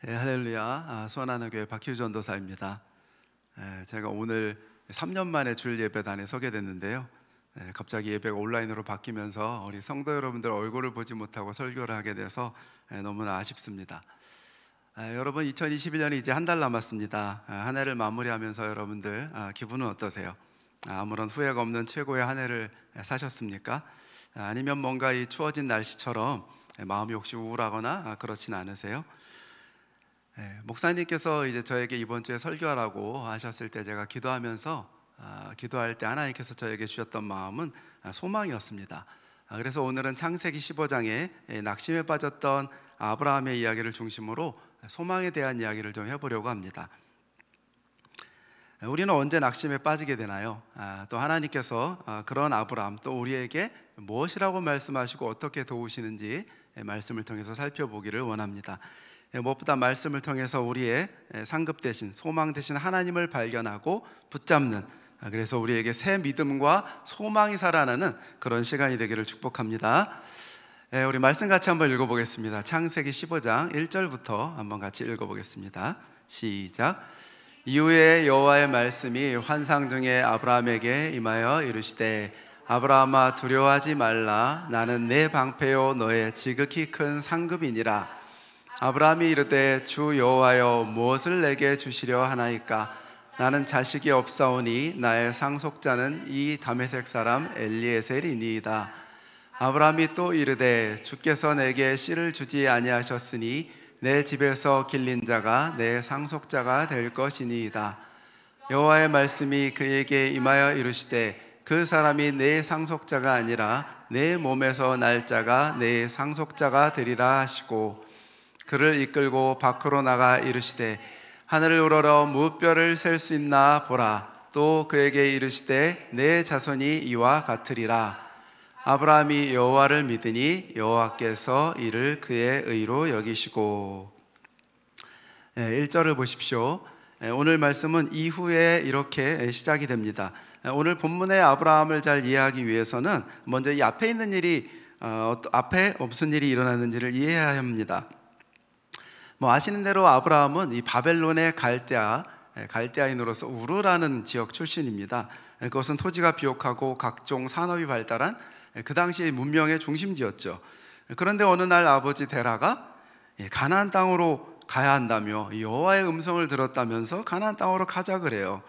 할렐루야. 수원하나 교회 박희우 전도사입니다. 제가 오늘 3년 만에 주일 예배단에 서게 됐는데요. 갑자기 예배가 온라인으로 바뀌면서 우리 성도 여러분들 얼굴을 보지 못하고 설교를 하게 돼서 너무나 아쉽습니다. 여러분, 2021년이 이제 한 달 남았습니다. 한 해를 마무리하면서 여러분들 기분은 어떠세요? 아무런 후회가 없는 최고의 한 해를 사셨습니까? 아니면 뭔가 이 추워진 날씨처럼 마음이 혹시 우울하거나 그렇진 않으세요? 목사님께서 이제 저에게 이번 주에 설교하라고 하셨을 때 제가 기도하면서 기도할 때 하나님께서 저에게 주셨던 마음은 소망이었습니다. 그래서 오늘은 창세기 15장에 낙심에 빠졌던 아브라함의 이야기를 중심으로 소망에 대한 이야기를 좀 해보려고 합니다. 우리는 언제 낙심에 빠지게 되나요? 또 하나님께서 그런 아브라함, 또 우리에게 무엇이라고 말씀하시고 어떻게 도우시는지 말씀을 통해서 살펴보기를 원합니다. 무엇보다 말씀을 통해서 우리의 상급 되신, 소망 되신 하나님을 발견하고 붙잡는, 그래서 우리에게 새 믿음과 소망이 살아나는 그런 시간이 되기를 축복합니다. 우리 말씀 같이 한번 읽어보겠습니다. 창세기 15장 1절부터 한번 같이 읽어보겠습니다. 시작. 이후에 여호와의 말씀이 환상 중에 아브라함에게 임하여 이르시되, 아브라함아 두려워하지 말라. 나는 내 방패요 너의 지극히 큰 상급이니라. 아브라함이 이르되, 주 여호와여 무엇을 내게 주시려 하나이까? 나는 자식이 없사오니 나의 상속자는 이 다메섹 사람 엘리에셀이니이다. 아브라함이 또 이르되, 주께서 내게 씨를 주지 아니하셨으니 내 집에서 길린 자가 내 상속자가 될 것이니이다. 여호와의 말씀이 그에게 임하여 이르시되, 그 사람이 내 상속자가 아니라 내 몸에서 날 자가 내 상속자가 되리라 하시고, 그를 이끌고 밖으로 나가 이르시되, 하늘을 우러러 무뼈를 셀 수 있나 보라. 또 그에게 이르시되, 내 자손이 이와 같으리라. 아브라함이 여호와를 믿으니 여호와께서 이를 그의 의로 여기시고. 1절을 보십시오. 오늘 말씀은 이후에 이렇게 시작이 됩니다. 오늘 본문의 아브라함을 잘 이해하기 위해서는 먼저 이 앞에 있는 일이 앞에 무슨 일이 일어났는지를 이해해야 합니다. 아시는 대로 아브라함은 이 바벨론의 갈대아인으로서 우르라는 지역 출신입니다. 그것은 토지가 비옥하고 각종 산업이 발달한 그 당시의 문명의 중심지였죠. 그런데 어느 날 아버지 데라가 가나안 땅으로 가야 한다며 여호와의 음성을 들었다면서 가나안 땅으로 가자 그래요.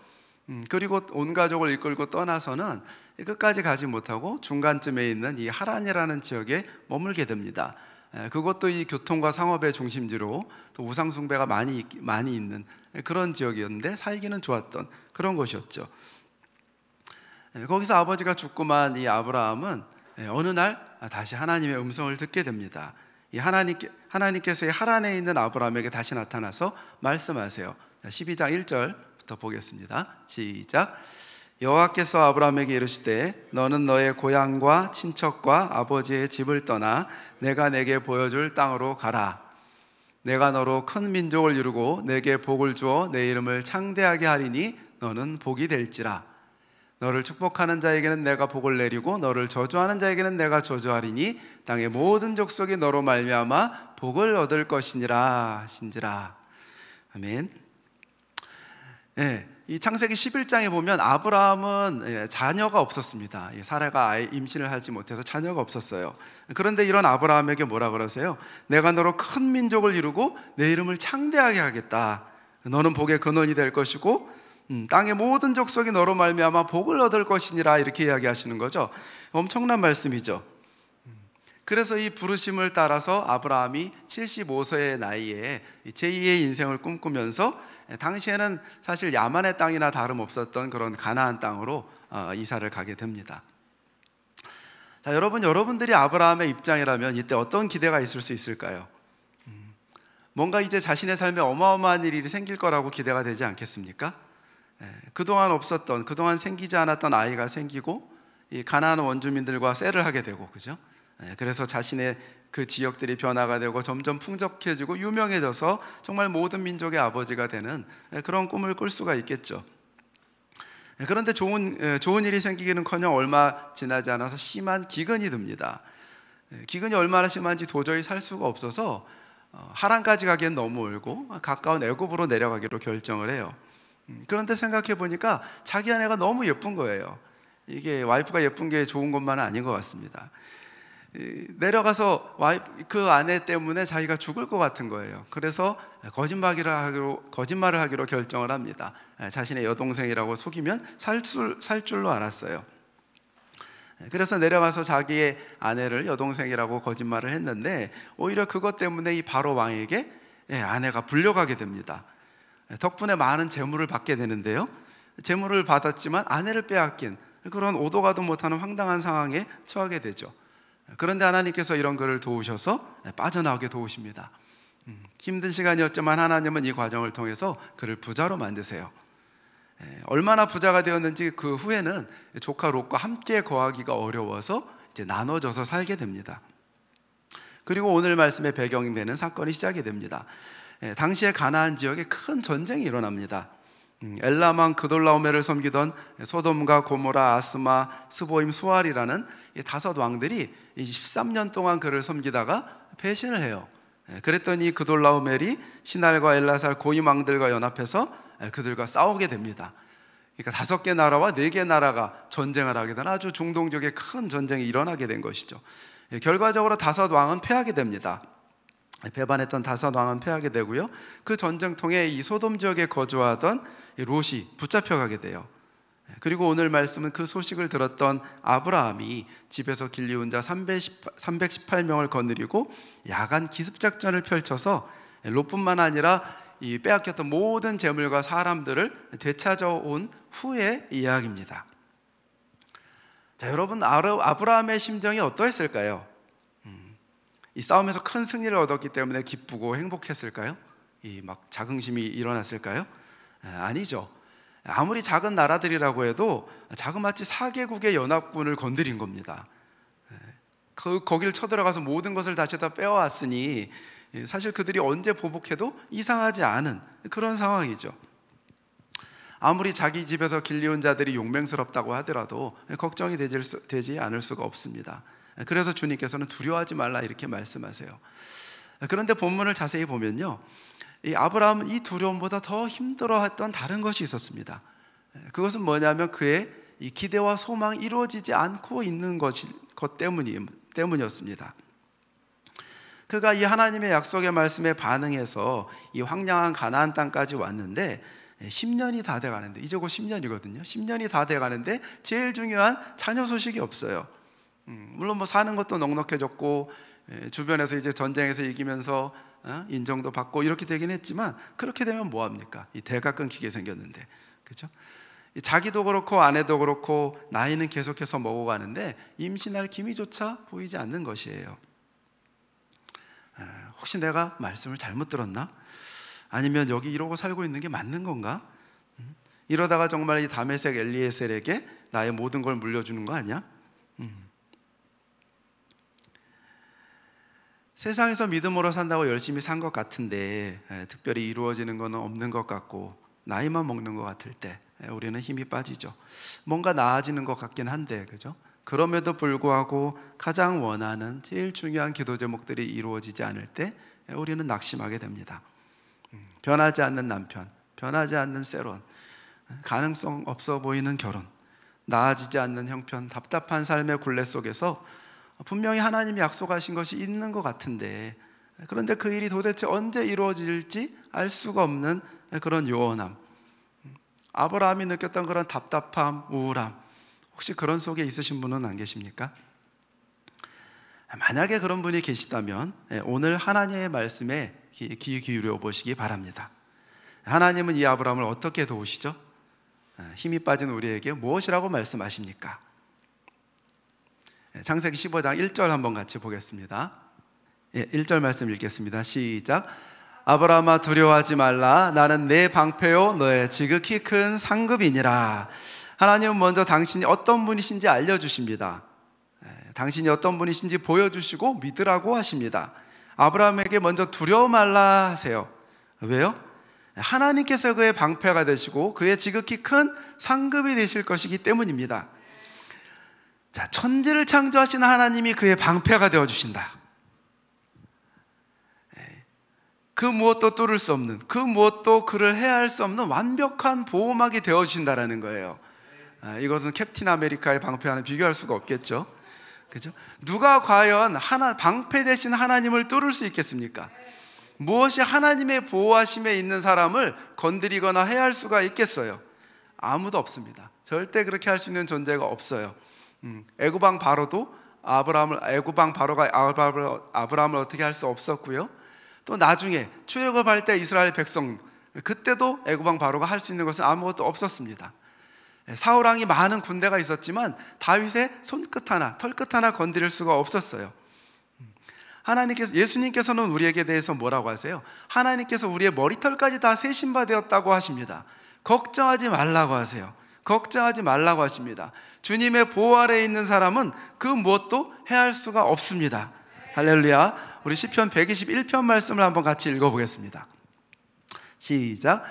그리고 온 가족을 이끌고 떠나서는 끝까지 가지 못하고 중간쯤에 있는 이 하란이라는 지역에 머물게 됩니다. 그것도 이 교통과 상업의 중심지로 또 우상 숭배가 많이 있는 그런 지역이었는데 살기는 좋았던 그런 곳이었죠. 거기서 아버지가 죽고만 이 아브라함은 어느 날 다시 하나님의 음성을 듣게 됩니다. 이 하나님께서 이 하란에 있는 아브라함에게 다시 나타나서 말씀하세요. 12장 1절부터 보겠습니다. 시작. 여호와께서 아브라함에게 이르시되, 너는 너의 고향과 친척과 아버지의 집을 떠나 내가 내게 보여줄 땅으로 가라. 내가 너로 큰 민족을 이루고 내게 복을 주어 내 이름을 창대하게 하리니 너는 복이 될지라. 너를 축복하는 자에게는 내가 복을 내리고 너를 저주하는 자에게는 내가 저주하리니 땅의 모든 족속이 너로 말미암아 복을 얻을 것이니라 하신지라. 아멘. 이 창세기 11장에 보면 아브라함은 자녀가 없었습니다. 사라가 아예 임신을 하지 못해서 자녀가 없었어요. 그런데 이런 아브라함에게 뭐라 그러세요? 내가 너로 큰 민족을 이루고 내 이름을 창대하게 하겠다. 너는 복의 근원이 될 것이고 땅의 모든 족속이 너로 말미암아 복을 얻을 것이니라, 이렇게 이야기하시는 거죠. 엄청난 말씀이죠. 그래서 이 부르심을 따라서 아브라함이 75세의 나이에 제2의 인생을 꿈꾸면서 당시에는 사실 야만의 땅이나 다름없었던 그런 가나안 땅으로 이사를 가게 됩니다. 자, 여러분들이 아브라함의 입장이라면 이때 어떤 기대가 있을 수 있을까요? 뭔가 이제 자신의 삶에 어마어마한 일이 생길 거라고 기대가 되지 않겠습니까? 그동안 생기지 않았던 아이가 생기고 이 가나안 원주민들과 셀을 하게 되고, 그죠? 그래서 자신의 그 지역들이 변화가 되고 점점 풍족해지고 유명해져서 정말 모든 민족의 아버지가 되는 그런 꿈을 꿀 수가 있겠죠. 그런데 좋은 일이 생기기는커녕 얼마 지나지 않아서 심한 기근이 듭니다. 기근이 얼마나 심한지 도저히 살 수가 없어서 하란까지 가기엔 너무 멀고 가까운 애굽으로 내려가기로 결정을 해요. 그런데 생각해 보니까 자기 아내가 너무 예쁜 거예요. 이게 와이프가 예쁜 게 좋은 것만은 아닌 것 같습니다. 내려가서 그 아내 때문에 자기가 죽을 것 같은 거예요. 그래서 거짓말을 하기로 결정을 합니다. 자신의 여동생이라고 속이면 살 줄로 알았어요. 그래서 내려가서 자기의 아내를 여동생이라고 거짓말을 했는데 오히려 그것 때문에 이 바로 왕에게 아내가 불려가게 됩니다. 덕분에 많은 재물을 받게 되는데요, 재물을 받았지만 아내를 빼앗긴 그런 오도 가도 못하는 황당한 상황에 처하게 되죠. 그런데 하나님께서 이런 그를 도우셔서 빠져나오게 도우십니다. 힘든 시간이었지만 하나님은 이 과정을 통해서 그를 부자로 만드세요. 얼마나 부자가 되었는지 그 후에는 조카 롯과 함께 거하기가 어려워서 이제 나눠져서 살게 됩니다. 그리고 오늘 말씀의 배경이 되는 사건이 시작이 됩니다. 당시에 가나안 지역에 큰 전쟁이 일어납니다. 엘람왕 그돌라오메를 섬기던 소돔과 고모라, 아스마, 스보임, 수알이라는 이 5 왕들이 13년 동안 그를 섬기다가 배신을 해요. 그랬더니 그돌라오멜이 시날과 엘라살 고임 왕들과 연합해서 그들과 싸우게 됩니다. 그러니까 5개 나라와 4개 나라가 전쟁을 하게 된 아주 중동적인 큰 전쟁이 일어나게 된 것이죠. 결과적으로 5 왕은 패하게 됩니다. 배반했던 5 왕은 패하게 되고요, 그 전쟁통에 이 소돔 지역에 거주하던 롯이 붙잡혀가게 돼요. 그리고 오늘 말씀은 그 소식을 들었던 아브라함이 집에서 길리운 자 318명을 거느리고 야간 기습작전을 펼쳐서 롯뿐만 아니라 이 빼앗겼던 모든 재물과 사람들을 되찾아온 후의 이야기입니다. 자, 여러분, 아브라함의 심정이 어떠했을까요? 이 싸움에서 큰 승리를 얻었기 때문에 기쁘고 행복했을까요? 이 막 자긍심이 일어났을까요? 아니죠. 아무리 작은 나라들이라고 해도 자그마치 4개국의 연합군을 건드린 겁니다. 거길 쳐들어가서 모든 것을 다시 다 빼앗았으니 사실 그들이 언제 보복해도 이상하지 않은 그런 상황이죠. 아무리 자기 집에서 길리운 자들이 용맹스럽다고 하더라도 걱정이 되지 않을 수가 없습니다. 그래서 주님께서는 두려워하지 말라 이렇게 말씀하세요. 그런데 본문을 자세히 보면요, 이 아브라함은 이 두려움보다 더 힘들어했던 다른 것이 있었습니다. 그것은 뭐냐면 그의 이 기대와 소망이 이루어지지 않고 있는 것 때문이었습니다. 그가 이 하나님의 약속의 말씀에 반응해서 이 황량한 가나안 땅까지 왔는데 10년이 다 돼가는데, 이제 곧 10년이거든요. 10년이 다 돼가는데 제일 중요한 자녀 소식이 없어요. 물론 뭐 사는 것도 넉넉해졌고 주변에서 이제 전쟁에서 이기면서 인정도 받고 이렇게 되긴 했지만, 그렇게 되면 뭐합니까? 이 대가 끊기게 생겼는데, 그렇죠? 자기도 그렇고 아내도 그렇고 나이는 계속해서 먹어가는데 임신할 기미조차 보이지 않는 것이에요. 혹시 내가 말씀을 잘못 들었나? 아니면 여기 이러고 살고 있는 게 맞는 건가? 이러다가 정말 이 다메섹 엘리에셀에게 나의 모든 걸 물려주는 거 아니야? 세상에서 믿음으로 산다고 열심히 산 것 같은데 특별히 이루어지는 건 없는 것 같고 나이만 먹는 것 같을 때 우리는 힘이 빠지죠. 뭔가 나아지는 것 같긴 한데, 그죠? 그럼에도 불구하고 가장 원하는 제일 중요한 기도 제목들이 이루어지지 않을 때 우리는 낙심하게 됩니다. 변하지 않는 남편, 변하지 않는 세론, 가능성 없어 보이는 결혼, 나아지지 않는 형편, 답답한 삶의 굴레 속에서 분명히 하나님이 약속하신 것이 있는 것 같은데, 그런데 그 일이 도대체 언제 이루어질지 알 수가 없는 그런 요원함, 아브라함이 느꼈던 그런 답답함, 우울함, 혹시 그런 속에 있으신 분은 안 계십니까? 만약에 그런 분이 계시다면 오늘 하나님의 말씀에 귀 기울여 보시기 바랍니다. 하나님은 이 아브라함을 어떻게 도우시죠? 힘이 빠진 우리에게 무엇이라고 말씀하십니까? 창세기 15장 1절 한번 같이 보겠습니다. 1절 말씀 읽겠습니다. 시작. 아브라함아 두려워하지 말라. 나는 내 방패요 너의 지극히 큰 상급이니라. 하나님은 먼저 당신이 어떤 분이신지 알려주십니다. 당신이 어떤 분이신지 보여주시고 믿으라고 하십니다. 아브라함에게 먼저 두려워 말라 하세요. 왜요? 하나님께서 그의 방패가 되시고 그의 지극히 큰 상급이 되실 것이기 때문입니다. 자, 천지를 창조하신 하나님이 그의 방패가 되어주신다. 그 무엇도 뚫을 수 없는, 그 무엇도 그를 해할 수 없는 완벽한 보호막이 되어주신다라는 거예요. 이것은 캡틴 아메리카의 방패와는 비교할 수가 없겠죠. 그죠? 누가 과연 방패 대신 하나님을 뚫을 수 있겠습니까? 무엇이 하나님의 보호하심에 있는 사람을 건드리거나 해할 수가 있겠어요? 아무도 없습니다. 절대 그렇게 할 수 있는 존재가 없어요. 애굽왕 바로도 애굽왕 바로가 아브라함을 어떻게 할 수 없었고요. 또 나중에 출애굽할 때 이스라엘 백성, 그때도 애굽왕 바로가 할 수 있는 것은 아무것도 없었습니다. 사울 왕이 많은 군대가 있었지만 다윗의 손끝 하나, 털끝 하나 건드릴 수가 없었어요. 예수님께서는 우리에게 대해서 뭐라고 하세요? 하나님께서 우리의 머리털까지 다 세신 바 되었다고 하십니다. 걱정하지 말라고 하세요. 걱정하지 말라고 하십니다. 주님의 보호 아래에 있는 사람은 그 무엇도 해할 수가 없습니다. 할렐루야. 우리 시편 121편 말씀을 한번 같이 읽어보겠습니다. 시작.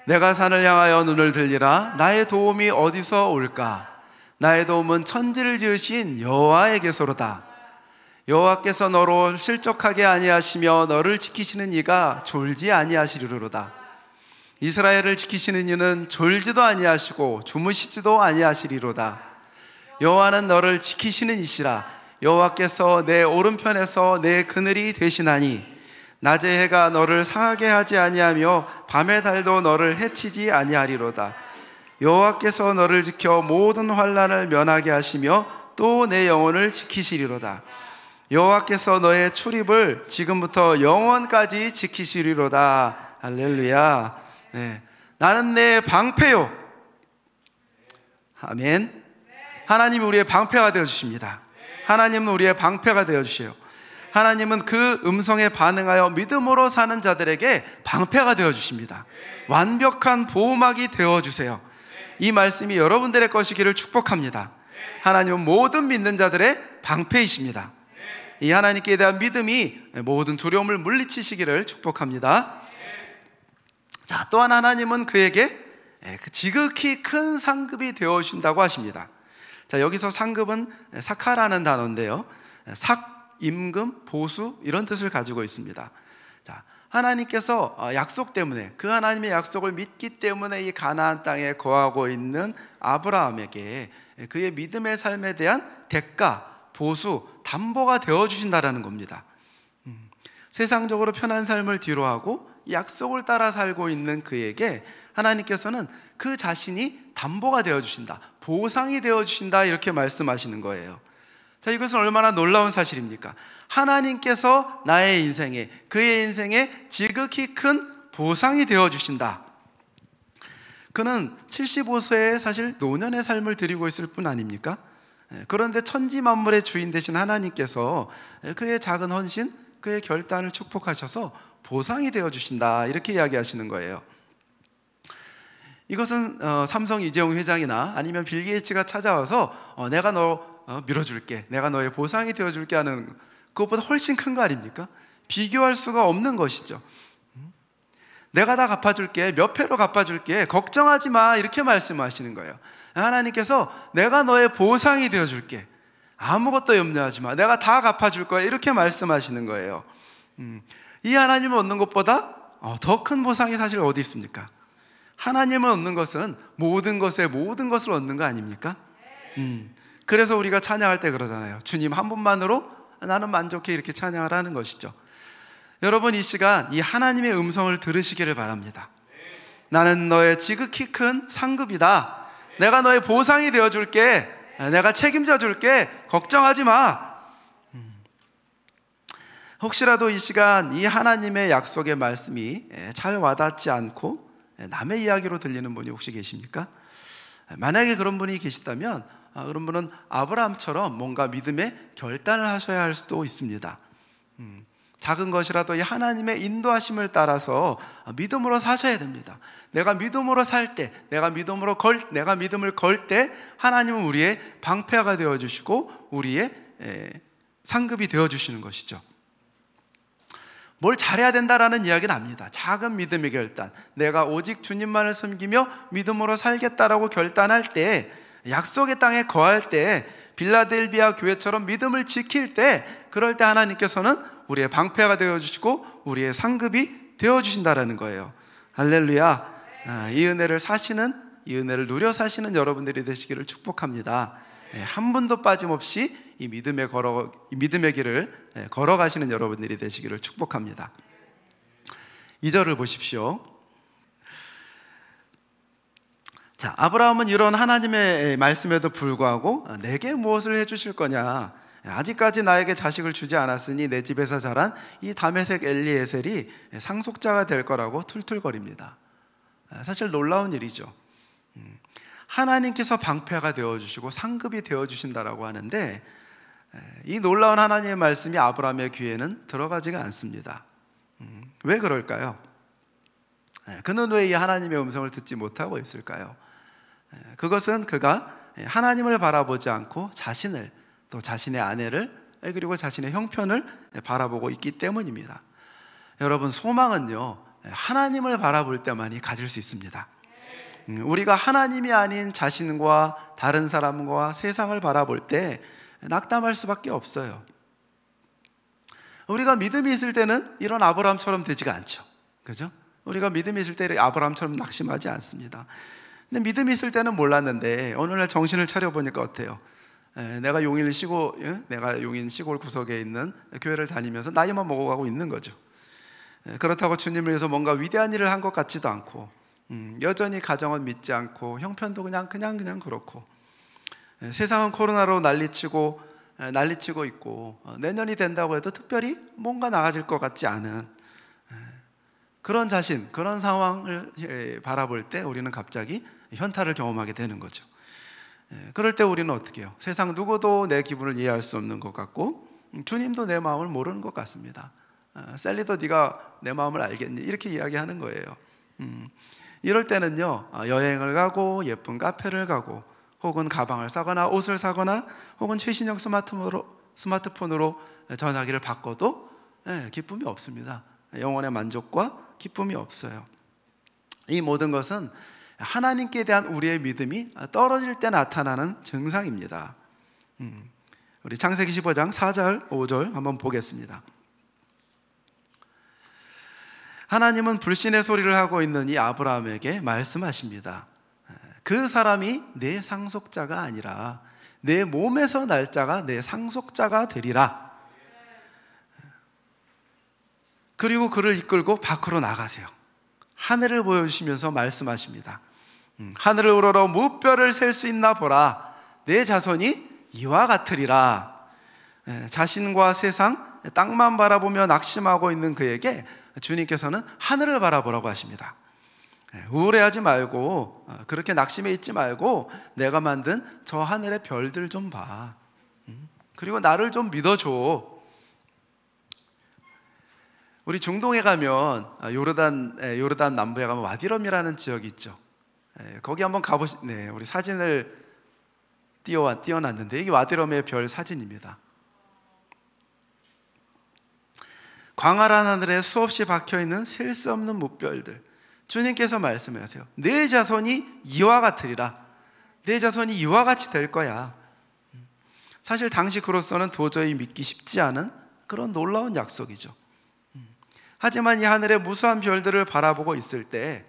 내가 산을 향하여 눈을 들리라. 나의 도움이 어디서 올까? 나의 도움은 천지를 지으신 여호와에게서로다. 여호와께서 너로 실족하게 아니하시며 너를 지키시는 이가 졸지 아니하시리로다. 이스라엘을 지키시는 이는 졸지도 아니하시고 주무시지도 아니하시리로다. 여호와는 너를 지키시는 이시라. 여호와께서 내 오른편에서 내 그늘이 되시나니 낮의 해가 너를 상하게 하지 아니하며 밤의 달도 너를 해치지 아니하리로다. 여호와께서 너를 지켜 모든 환난을 면하게 하시며 또 내 영혼을 지키시리로다. 여호와께서 너의 출입을 지금부터 영원까지 지키시리로다. 할렐루야. 네. 나는 내 방패요. 아멘. 하나님이 우리의 방패가 되어주십니다. 하나님은 우리의 방패가 되어주세요. 하나님은 그 음성에 반응하여 믿음으로 사는 자들에게 방패가 되어주십니다. 완벽한 보호막이 되어주세요. 이 말씀이 여러분들의 것이기를 축복합니다. 하나님은 모든 믿는 자들의 방패이십니다. 이 하나님께 대한 믿음이 모든 두려움을 물리치시기를 축복합니다. 자, 또한 하나님은 그에게 지극히 큰 상급이 되어주신다고 하십니다. 자, 여기서 상급은 사카라는 단어인데요, 삭, 임금, 보수 이런 뜻을 가지고 있습니다. 자, 하나님께서 약속 때문에, 그 하나님의 약속을 믿기 때문에 이 가나안 땅에 거하고 있는 아브라함에게 그의 믿음의 삶에 대한 대가, 보수, 담보가 되어주신다라는 겁니다. 세상적으로 편한 삶을 뒤로하고 약속을 따라 살고 있는 그에게 하나님께서는 그 자신이 담보가 되어주신다, 보상이 되어주신다, 이렇게 말씀하시는 거예요. 자, 이것은 얼마나 놀라운 사실입니까? 하나님께서 나의 인생에, 그의 인생에 지극히 큰 보상이 되어주신다. 그는 75세에 사실 노년의 삶을 드리고 있을 뿐 아닙니까? 그런데 천지 만물의 주인 되신 하나님께서 그의 작은 헌신, 그의 결단을 축복하셔서 보상이 되어주신다, 이렇게 이야기하시는 거예요. 이것은 삼성 이재용 회장이나 아니면 빌 게이츠가 찾아와서 내가 너 밀어줄게, 내가 너의 보상이 되어줄게 하는 그것보다 훨씬 큰 거 아닙니까? 비교할 수가 없는 것이죠. 내가 다 갚아줄게, 몇 배로 갚아줄게, 걱정하지 마, 이렇게 말씀하시는 거예요. 하나님께서 내가 너의 보상이 되어줄게, 아무것도 염려하지 마, 내가 다 갚아줄 거야, 이렇게 말씀하시는 거예요. 이 하나님을 얻는 것보다 더 큰 보상이 사실 어디 있습니까? 하나님을 얻는 것은 모든 것에 모든 것을 얻는 거 아닙니까? 그래서 우리가 찬양할 때 그러잖아요. 주님 한 분만으로 나는 만족해, 이렇게 찬양을 하는 것이죠. 여러분, 이 시간 이 하나님의 음성을 들으시기를 바랍니다. 나는 너의 지극히 큰 상급이다. 내가 너의 보상이 되어줄게, 내가 책임져 줄게, 걱정하지 마. 혹시라도 이 시간 이 하나님의 약속의 말씀이 잘 와닿지 않고 남의 이야기로 들리는 분이 혹시 계십니까? 만약에 그런 분이 계시다면 그런 분은 아브라함처럼 뭔가 믿음의 결단을 하셔야 할 수도 있습니다. 작은 것이라도 이 하나님의 인도하심을 따라서 믿음으로 사셔야 됩니다. 내가 믿음으로 살 때, 내가 믿음을 걸 때 하나님은 우리의 방패가 되어주시고 우리의 상급이 되어주시는 것이죠. 뭘 잘해야 된다라는 이야기는 아닙니다. 작은 믿음의 결단, 내가 오직 주님만을 섬기며 믿음으로 살겠다라고 결단할 때, 약속의 땅에 거할 때, 빌라델비아 교회처럼 믿음을 지킬 때, 그럴 때 하나님께서는 우리의 방패가 되어주시고 우리의 상급이 되어주신다라는 거예요. 할렐루야. 이 은혜를 이 은혜를 누려 사시는 여러분들이 되시기를 축복합니다. 한 분도 빠짐없이 이 믿음의 길을 걸어가시는 여러분들이 되시기를 축복합니다. 2절을 보십시오. 자, 아브라함은 이런 하나님의 말씀에도 불구하고 내게 무엇을 해주실 거냐, 아직까지 나에게 자식을 주지 않았으니 내 집에서 자란 이 다메섹 엘리에셀이 상속자가 될 거라고 툴툴거립니다. 사실 놀라운 일이죠. 하나님께서 방패가 되어주시고 상급이 되어주신다라고 하는데, 이 놀라운 하나님의 말씀이 아브라함의 귀에는 들어가지가 않습니다. 왜 그럴까요? 그는 왜 이 하나님의 음성을 듣지 못하고 있을까요? 그것은 그가 하나님을 바라보지 않고 자신을, 또 자신의 아내를, 그리고 자신의 형편을 바라보고 있기 때문입니다. 여러분, 소망은요, 하나님을 바라볼 때만이 가질 수 있습니다. 우리가 하나님이 아닌 자신과 다른 사람과 세상을 바라볼 때 낙담할 수밖에 없어요. 우리가 믿음이 있을 때는 이런 아브라함처럼 되지가 않죠. 그죠? 우리가 믿음이 있을 때 아브라함처럼 낙심하지 않습니다. 근데 믿음이 있을 때는 몰랐는데 오늘날 정신을 차려보니까 어때요? 내가 용인 시골 구석에 있는 교회를 다니면서 나이만 먹어가고 있는 거죠. 그렇다고 주님을 위해서 뭔가 위대한 일을 한 것 같지도 않고, 여전히 가정은 믿지 않고, 형편도 그냥 그렇고, 세상은 코로나로 난리치고 있고, 내년이 된다고 해도 특별히 뭔가 나아질 것 같지 않은 그런 자신, 그런 상황을 바라볼 때 우리는 갑자기 현타를 경험하게 되는 거죠. 그럴 때 우리는 어떻게 해요? 세상 누구도 내 기분을 이해할 수 없는 것 같고, 주님도 내 마음을 모르는 것 같습니다. 셀리도 네가 내 마음을 알겠니? 이렇게 이야기하는 거예요. 이럴 때는요, 여행을 가고 예쁜 카페를 가고, 혹은 가방을 사거나 옷을 사거나, 혹은 최신형 스마트폰으로 전화기를 바꿔도 기쁨이 없습니다. 영혼의 만족과 기쁨이 없어요. 이 모든 것은 하나님께 대한 우리의 믿음이 떨어질 때 나타나는 증상입니다. 우리 창세기 15장 4절 5절 한번 보겠습니다. 하나님은 불신의 소리를 하고 있는 이 아브라함에게 말씀하십니다. 그 사람이 내 상속자가 아니라 내 몸에서 날 자가 내 상속자가 되리라. 그리고 그를 이끌고 밖으로 나가세요. 하늘을 보여주시면서 말씀하십니다. 하늘을 우러러 무뼈를 셀 수 있나 보라. 내 자손이 이와 같으리라. 자신과 세상, 땅만 바라보며 낙심하고 있는 그에게 주님께서는 하늘을 바라보라고 하십니다. 우울해하지 말고, 그렇게 낙심해 있지 말고, 내가 만든 저 하늘의 별들 좀 봐. 그리고 나를 좀 믿어줘. 우리 중동에 가면, 요르단 남부에 가면 와디럼이라는 지역이 있죠. 거기 한번 우리 사진을 띄워놨는데, 이게 와디럼의 별 사진입니다. 광활한 하늘에 수없이 박혀있는 셀 수 없는 무별들. 주님께서 말씀하세요. 내 자손이 이와 같으리라. 내 자손이 이와 같이 될 거야. 사실 당시 그로서는 도저히 믿기 쉽지 않은 그런 놀라운 약속이죠. 하지만 이 하늘의 무수한 별들을 바라보고 있을 때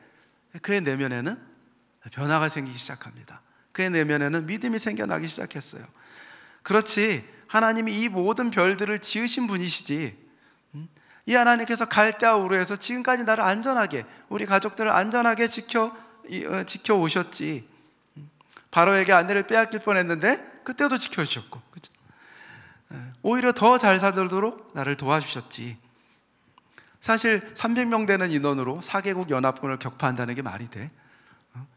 그의 내면에는 변화가 생기기 시작합니다. 그의 내면에는 믿음이 생겨나기 시작했어요. 그렇지, 하나님이 이 모든 별들을 지으신 분이시지, 이 하나님께서 갈대아 우르에서 지금까지 나를 안전하게, 우리 가족들을 안전하게 지켜오셨지. 바로에게 아내를 빼앗길 뻔했는데 그때도 지켜주셨고, 그렇죠? 오히려 더 잘 살도록 나를 도와주셨지. 사실 300명 되는 인원으로 4개국 연합군을 격파한다는 게 말이 돼?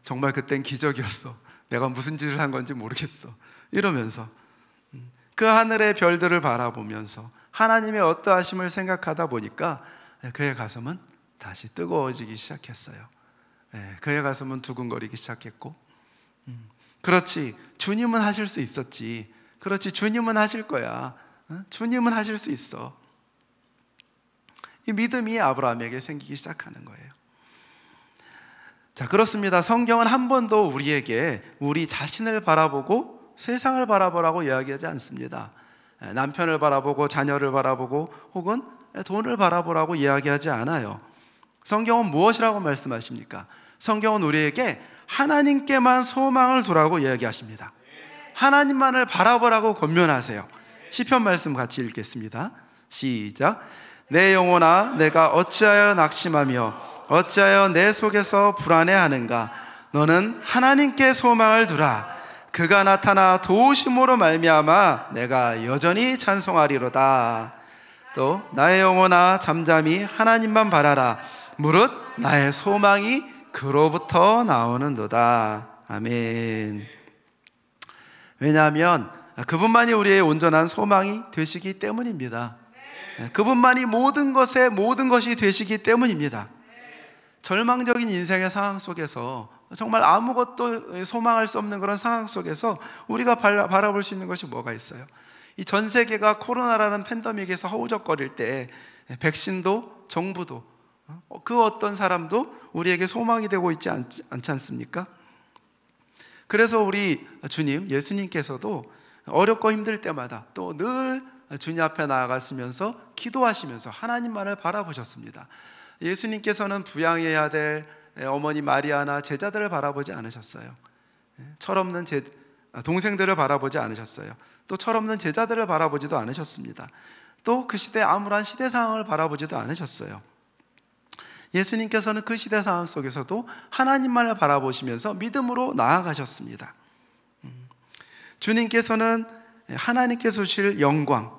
정말 그땐 기적이었어. 내가 무슨 짓을 한 건지 모르겠어. 이러면서 그 하늘의 별들을 바라보면서 하나님의 어떠하심을 생각하다 보니까 그의 가슴은 다시 뜨거워지기 시작했어요. 그의 가슴은 두근거리기 시작했고, 그렇지, 주님은 하실 수 있었지. 그렇지, 주님은 하실 거야. 주님은 하실 수 있어. 이 믿음이 아브라함에게 생기기 시작하는 거예요. 자, 그렇습니다. 성경은 한 번도 우리에게 우리 자신을 바라보고 세상을 바라보라고 이야기하지 않습니다. 남편을 바라보고 자녀를 바라보고 혹은 돈을 바라보라고 이야기하지 않아요. 성경은 무엇이라고 말씀하십니까? 성경은 우리에게 하나님께만 소망을 두라고 이야기하십니다. 하나님만을 바라보라고 권면하세요. 시편 말씀 같이 읽겠습니다. 시작. 내 영혼아, 내가 어찌하여 낙심하며 어찌하여 내 속에서 불안해하는가? 너는 하나님께 소망을 두라. 그가 나타나 도우심으로 말미암아 내가 여전히 찬송하리로다. 또 나의 영혼아, 잠잠히 하나님만 바라라. 무릇 나의 소망이 그로부터 나오는도다. 아멘. 왜냐하면 그분만이 우리의 온전한 소망이 되시기 때문입니다. 그분만이 모든 것이 되시기 때문입니다. 절망적인 인생의 상황 속에서, 정말 아무것도 소망할 수 없는 그런 상황 속에서 우리가 바라볼 수 있는 것이 뭐가 있어요? 이 전 세계가 코로나라는 팬데믹에서 허우적거릴 때 백신도 정부도 그 어떤 사람도 우리에게 소망이 되고 있지 않지 않습니까? 그래서 우리 주님, 예수님께서도 어렵고 힘들 때마다 또 늘 주님 앞에 나아가시면서 기도하시면서 하나님만을 바라보셨습니다. 예수님께서는 부양해야 될 어머니 마리아나 제자들을 바라보지 않으셨어요. 철없는 동생들을 바라보지 않으셨어요. 또 철없는 제자들을 바라보지도 않으셨습니다. 또 그 시대 암울한 시대 상황을 바라보지도 않으셨어요. 예수님께서는 그 시대 상황 속에서도 하나님만을 바라보시면서 믿음으로 나아가셨습니다. 주님께서는 하나님께서 주실 영광,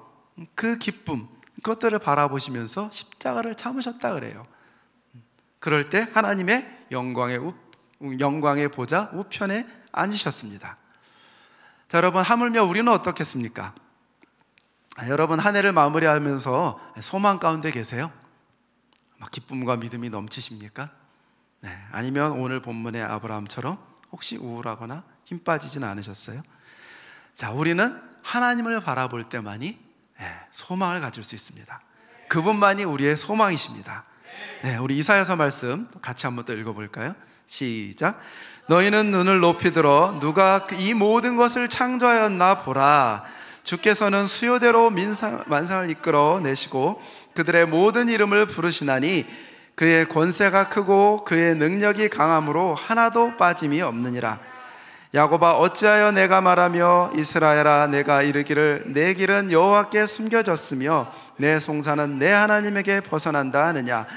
그 기쁨, 그것들을 바라보시면서 십자가를 참으셨다 그래요. 그럴 때 하나님의 영광의 보좌 우편에 앉으셨습니다. 자, 여러분, 하물며 우리는 어떻겠습니까? 여러분, 한 해를 마무리하면서 소망 가운데 계세요? 기쁨과 믿음이 넘치십니까? 네, 아니면 오늘 본문의 아브라함처럼 혹시 우울하거나 힘 빠지진 않으셨어요? 자, 우리는 하나님을 바라볼 때만이 소망을 가질 수 있습니다. 그분만이 우리의 소망이십니다. 네, 우리 이사야서 말씀 같이 한번 또 읽어볼까요? 시작. 너희는 눈을 높이 들어 누가 이 모든 것을 창조하였나 보라. 주께서는 수요대로 만상을 이끌어 내시고 그들의 모든 이름을 부르시나니 그의 권세가 크고 그의 능력이 강함으로 하나도 빠짐이 없느니라. 야곱아, 어찌하여 내가 말하며 이스라엘아, 내가 이르기를 내 길은 여호와께 숨겨졌으며 내 송사는 내 하나님에게 벗어난다 하느냐?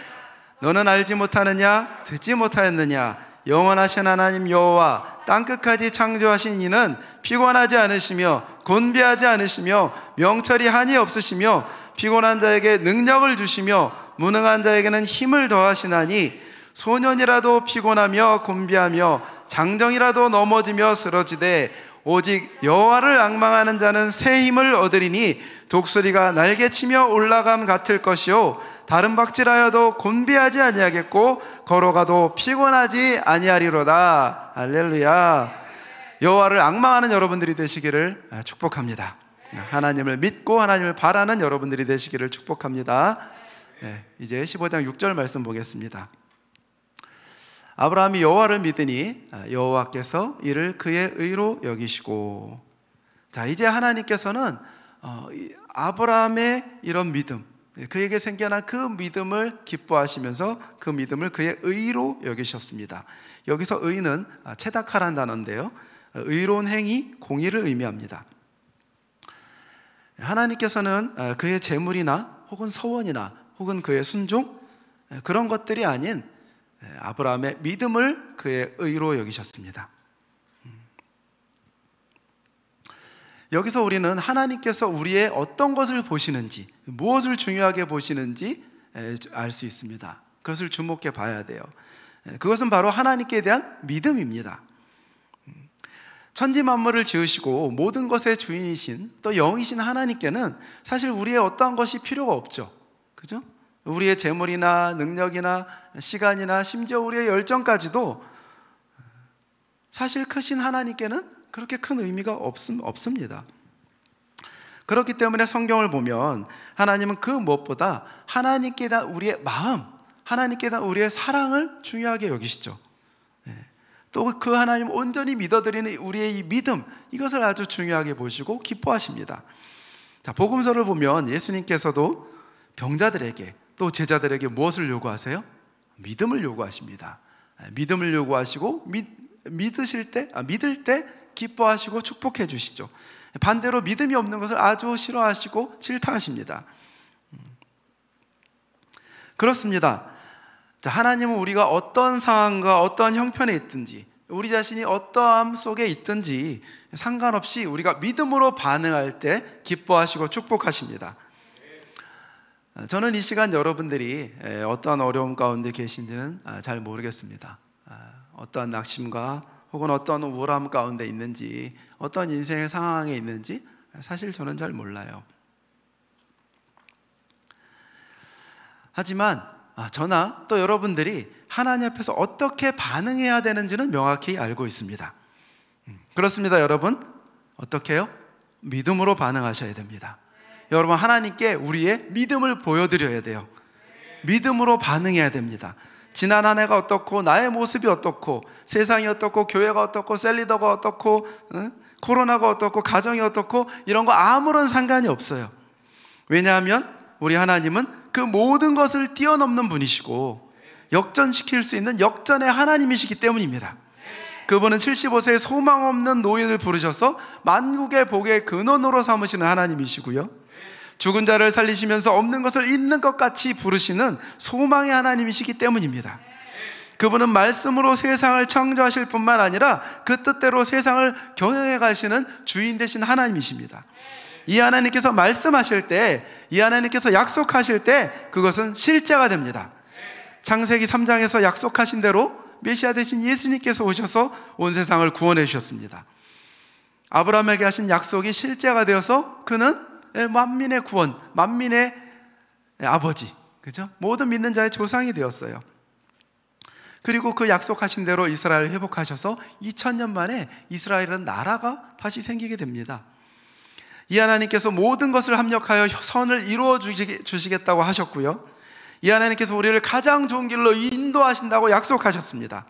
너는 알지 못하느냐? 듣지 못하였느냐? 영원하신 하나님 여호와 땅끝까지 창조하신 이는 피곤하지 않으시며 곤비하지 않으시며 명철이 한이 없으시며 피곤한 자에게 능력을 주시며 무능한 자에게는 힘을 더하시나니 소년이라도 피곤하며 곤비하며 장정이라도 넘어지며 쓰러지되 오직 여호와를 앙망하는 자는 새 힘을 얻으리니 독수리가 날개치며 올라감 같을 것이요 다른 박질하여도 곤비하지 아니하겠고 걸어가도 피곤하지 아니하리로다. 할렐루야. 여호와를 앙망하는 여러분들이 되시기를 축복합니다. 하나님을 믿고 하나님을 바라는 여러분들이 되시기를 축복합니다. 이제 15장 6절 말씀 보겠습니다. 아브라함이 여호와를 믿으니 여호와께서 이를 그의 의로 여기시고. 자, 이제 하나님께서는 아브라함의 이런 믿음, 그에게 생겨난 그 믿음을 기뻐하시면서 그 믿음을 그의 의로 여기셨습니다. 여기서 의는 체다카라는 단어인데요, 의로운 행위, 공의를 의미합니다. 하나님께서는 그의 재물이나 혹은 서원이나 혹은 그의 순종, 그런 것들이 아닌 아브라함의 믿음을 그의 의로 여기셨습니다. 여기서 우리는 하나님께서 우리의 어떤 것을 보시는지, 무엇을 중요하게 보시는지 알 수 있습니다. 그것을 주목해 봐야 돼요. 그것은 바로 하나님께 대한 믿음입니다. 천지 만물을 지으시고 모든 것의 주인이신 또 영이신 하나님께는 사실 우리의 어떠한 것이 필요가 없죠. 그죠? 우리의 재물이나 능력이나 시간이나 심지어 우리의 열정까지도 사실 크신 하나님께는 그렇게 큰 의미가 없습니다. 그렇기 때문에 성경을 보면 하나님은 그 무엇보다 하나님께 대한 우리의 마음, 하나님께 대한 우리의 사랑을 중요하게 여기시죠. 또 그 하나님 온전히 믿어드리는 우리의 이 믿음, 이것을 아주 중요하게 보시고 기뻐하십니다. 자, 복음서를 보면 예수님께서도 병자들에게 또 제자들에게 무엇을 요구하세요? 믿음을 요구하십니다. 믿음을 요구하시고 믿을 때 기뻐하시고 축복해 주시죠. 반대로 믿음이 없는 것을 아주 싫어하시고 질타하십니다. 그렇습니다. 자, 하나님은 우리가 어떤 상황과 어떤 형편에 있든지, 우리 자신이 어떠함 속에 있든지 상관없이 우리가 믿음으로 반응할 때 기뻐하시고 축복하십니다. 저는 이 시간 여러분들이 어떠한 어려움 가운데 계신지는 잘 모르겠습니다. 어떠한 낙심과 혹은 어떤 우울함 가운데 있는지, 어떤 인생의 상황에 있는지 사실 저는 잘 몰라요. 하지만 저나 또 여러분들이 하나님 앞에서 어떻게 반응해야 되는지는 명확히 알고 있습니다. 그렇습니다, 여러분. 어떻게 해요? 믿음으로 반응하셔야 됩니다. 여러분, 하나님께 우리의 믿음을 보여드려야 돼요. 믿음으로 반응해야 됩니다. 지난 한 해가 어떻고, 나의 모습이 어떻고, 세상이 어떻고, 교회가 어떻고, 셀리더가 어떻고, 코로나가 어떻고, 가정이 어떻고, 이런 거 아무런 상관이 없어요. 왜냐하면 우리 하나님은 그 모든 것을 뛰어넘는 분이시고 역전시킬 수 있는 역전의 하나님이시기 때문입니다. 그분은 75세의 소망 없는 노인을 부르셔서 만국의 복의 근원으로 삼으시는 하나님이시고요, 죽은 자를 살리시면서 없는 것을 있는 것 같이 부르시는 소망의 하나님이시기 때문입니다. 그분은 말씀으로 세상을 창조하실 뿐만 아니라 그 뜻대로 세상을 경영해 가시는 주인 되신 하나님이십니다. 이 하나님께서 말씀하실 때, 이 하나님께서 약속하실 때 그것은 실제가 됩니다. 창세기 3장에서 약속하신 대로 메시아 되신 예수님께서 오셔서 온 세상을 구원해 주셨습니다. 아브라함에게 하신 약속이 실제가 되어서 그는 만민의 구원, 만민의 아버지, 그죠? 모든 믿는 자의 조상이 되었어요. 그리고 그 약속하신 대로 이스라엘을 회복하셔서 2000년 만에 이스라엘은 나라가 다시 생기게 됩니다. 이 하나님께서 모든 것을 합력하여 선을 이루어 주시겠다고 하셨고요, 이 하나님께서 우리를 가장 좋은 길로 인도하신다고 약속하셨습니다.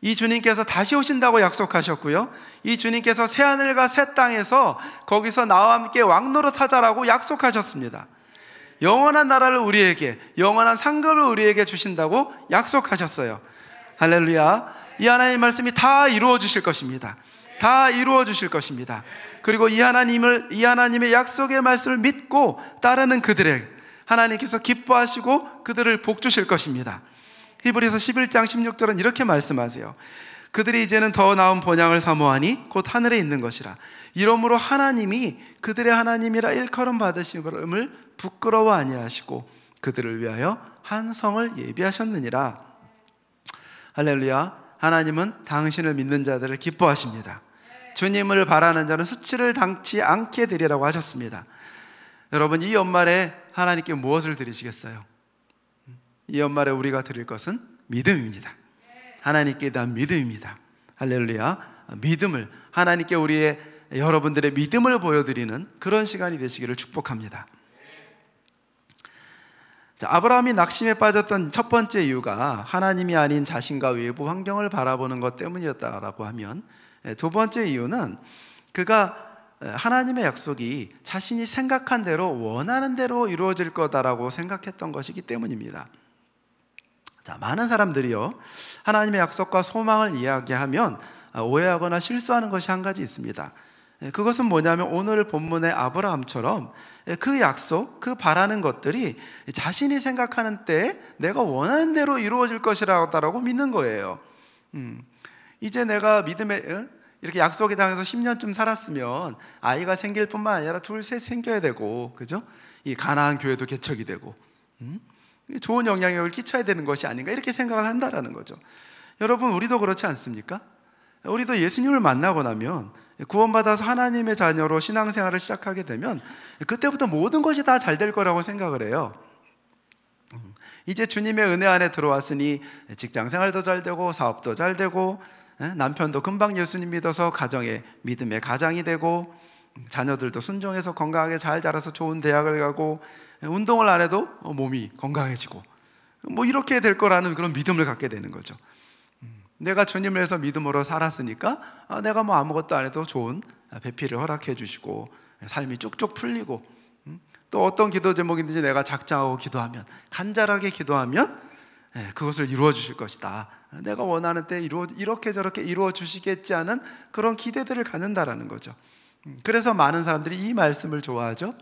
이 주님께서 다시 오신다고 약속하셨고요, 이 주님께서 새하늘과 새 땅에서 거기서 나와 함께 왕노릇하자라고 약속하셨습니다. 영원한 나라를 우리에게, 영원한 상급을 우리에게 주신다고 약속하셨어요. 할렐루야. 이 하나님의 말씀이 다 이루어 주실 것입니다. 다 이루어 주실 것입니다. 그리고 이 하나님의 약속의 말씀을 믿고 따르는 그들에게 하나님께서 기뻐하시고 그들을 복 주실 것입니다. 히브리서 11장 16절은 이렇게 말씀하세요. 그들이 이제는 더 나은 본향을 사모하니 곧 하늘에 있는 것이라. 이러므로 하나님이 그들의 하나님이라 일컬음 받으심을 부끄러워 아니하시고 그들을 위하여 한 성을 예비하셨느니라. 할렐루야. 하나님은 당신을 믿는 자들을 기뻐하십니다. 주님을 바라는 자는 수치를 당치 않게 되리라고 하셨습니다. 여러분, 이 연말에 하나님께 무엇을 드리시겠어요? 이 연말에 우리가 드릴 것은 믿음입니다. 하나님께 대한 믿음입니다. 할렐루야. 믿음을, 하나님께 여러분들의 믿음을 보여드리는 그런 시간이 되시기를 축복합니다. 자, 아브라함이 낙심에 빠졌던 첫 번째 이유가 하나님이 아닌 자신과 외부 환경을 바라보는 것 때문이었다라고 하면, 두 번째 이유는 그가 하나님의 약속이 자신이 생각한 대로, 원하는 대로 이루어질 거다라고 생각했던 것이기 때문입니다. 자, 많은 사람들이요, 하나님의 약속과 소망을 이야기하면 오해하거나 실수하는 것이 한 가지 있습니다. 그것은 뭐냐면 오늘 본문의 아브라함처럼 그 약속, 그 바라는 것들이 자신이 생각하는 때에 내가 원하는 대로 이루어질 것이라고 믿는 거예요. 이제 내가 믿음에 이렇게 약속에 당해서 10년쯤 살았으면 아이가 생길 뿐만 아니라 둘, 셋 생겨야 되고, 그죠? 이 가나안 교회도 개척이 되고, 좋은 영향력을 끼쳐야 되는 것이 아닌가, 이렇게 생각을 한다라는 거죠. 여러분, 우리도 그렇지 않습니까? 우리도 예수님을 만나고 나면, 구원받아서 하나님의 자녀로 신앙생활을 시작하게 되면 그때부터 모든 것이 다 잘 될 거라고 생각을 해요. 이제 주님의 은혜 안에 들어왔으니 직장생활도 잘 되고 사업도 잘 되고, 남편도 금방 예수님 믿어서 가정에 믿음의 가장이 되고, 자녀들도 순종해서 건강하게 잘 자라서 좋은 대학을 가고, 운동을 안 해도 몸이 건강해지고, 뭐 이렇게 될 거라는 그런 믿음을 갖게 되는 거죠. 내가 주님을 위해서 믿음으로 살았으니까 내가 뭐 아무것도 안 해도 좋은 배필을 허락해 주시고 삶이 쭉쭉 풀리고, 또 어떤 기도 제목인지 내가 작정하고 기도하면, 간절하게 기도하면 그것을 이루어 주실 것이다. 내가 원하는 때 이렇게 저렇게 이루어 주시겠지 하는 그런 기대들을 갖는다라는 거죠. 그래서 많은 사람들이 이 말씀을 좋아하죠.